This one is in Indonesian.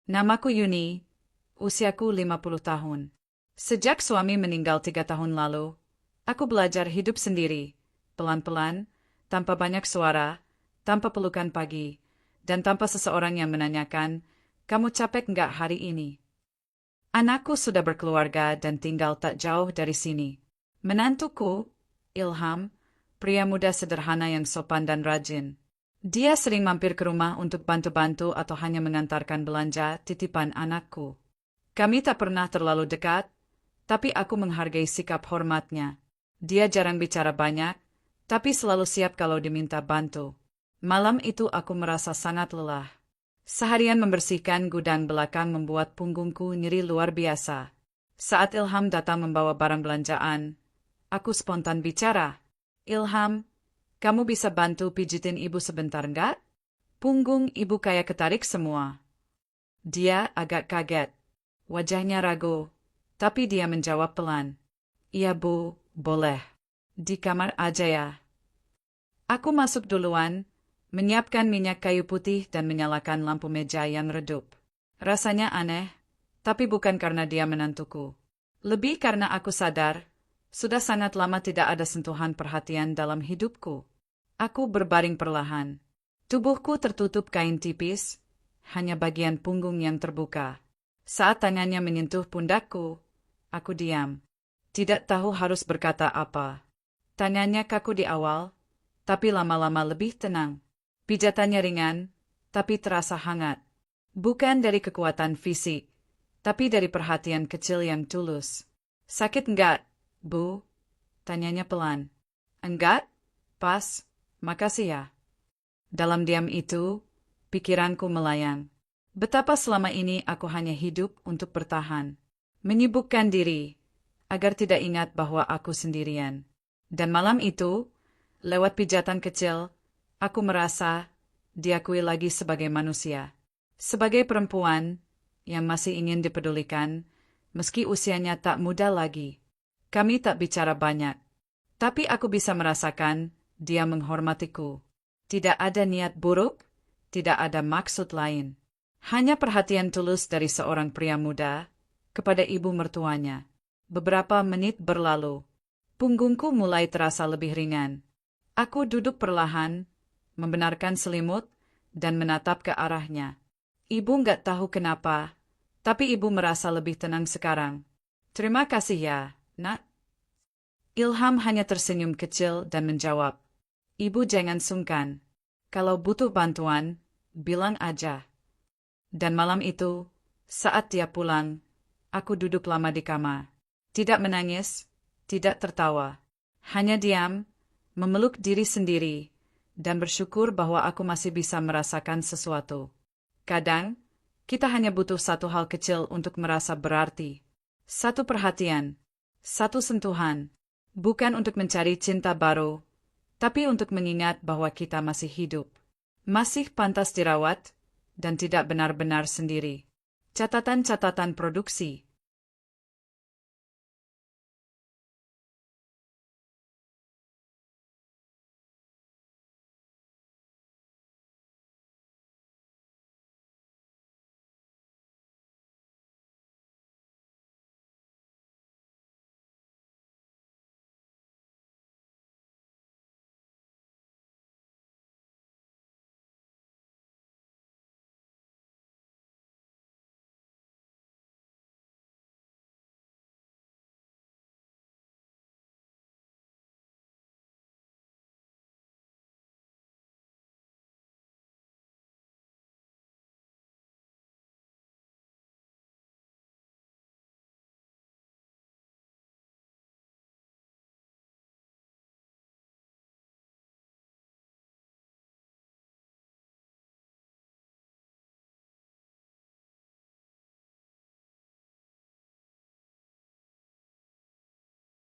Namaku Yuni, usiaku 50 tahun. Sejak suami meninggal 3 tahun lalu, aku belajar hidup sendiri, pelan-pelan, tanpa banyak suara, tanpa pelukan pagi, dan tanpa seseorang yang menanyakan, "Kamu capek nggak hari ini?" Anakku sudah berkeluarga dan tinggal tak jauh dari sini. Menantuku, Ilham, pria muda sederhana yang sopan dan rajin. Dia sering mampir ke rumah untuk bantu-bantu atau hanya mengantarkan belanja titipan anakku. Kami tak pernah terlalu dekat, tapi aku menghargai sikap hormatnya. Dia jarang bicara banyak, tapi selalu siap kalau diminta bantu. Malam itu aku merasa sangat lelah. Seharian membersihkan gudang belakang membuat punggungku nyeri luar biasa. Saat Ilham datang membawa barang belanjaan, aku spontan bicara. "Ilham, kamu bisa bantu pijitin ibu sebentar nggak?" Punggung ibu kayak ketarik semua. Dia agak kaget. Wajahnya ragu, tapi dia menjawab pelan. "Iya bu, boleh. Di kamar aja ya." Aku masuk duluan, menyiapkan minyak kayu putih dan menyalakan lampu meja yang redup. Rasanya aneh, tapi bukan karena dia menantuku. Lebih karena aku sadar, sudah sangat lama tidak ada sentuhan perhatian dalam hidupku. Aku berbaring perlahan. Tubuhku tertutup kain tipis, hanya bagian punggung yang terbuka. Saat tangannya menyentuh pundakku, aku diam. Tidak tahu harus berkata apa. Tangannya kaku di awal, tapi lama-lama lebih tenang. Pijatannya ringan, tapi terasa hangat. Bukan dari kekuatan fisik, tapi dari perhatian kecil yang tulus. "Sakit enggak, Bu?" tanyanya pelan. "Enggak, pas, makasih ya." Dalam diam itu, pikiranku melayang. Betapa selama ini aku hanya hidup untuk bertahan. Menyibukkan diri, agar tidak ingat bahwa aku sendirian. Dan malam itu, lewat pijatan kecil, aku merasa diakui lagi sebagai manusia. Sebagai perempuan yang masih ingin dipedulikan, meski usianya tak muda lagi. Kami tak bicara banyak, tapi aku bisa merasakan dia menghormatiku. Tidak ada niat buruk, tidak ada maksud lain. Hanya perhatian tulus dari seorang pria muda kepada ibu mertuanya. Beberapa menit berlalu. Punggungku mulai terasa lebih ringan. Aku duduk perlahan, membenarkan selimut, dan menatap ke arahnya. Ibu nggak tahu kenapa, tapi ibu merasa lebih tenang sekarang. "Terima kasih ya, Nak." Ilham hanya tersenyum kecil dan menjawab, "Ibu jangan sungkan. Kalau butuh bantuan, bilang aja." Dan malam itu, saat dia pulang, aku duduk lama di kamar. Tidak menangis, tidak tertawa. Hanya diam, memeluk diri sendiri, dan bersyukur bahwa aku masih bisa merasakan sesuatu. Kadang, kita hanya butuh satu hal kecil untuk merasa berarti. Satu perhatian, satu sentuhan, bukan untuk mencari cinta baru, tapi untuk mengingat bahwa kita masih hidup. Masih pantas dirawat, dan tidak benar-benar sendiri. Catatan-catatan produksi.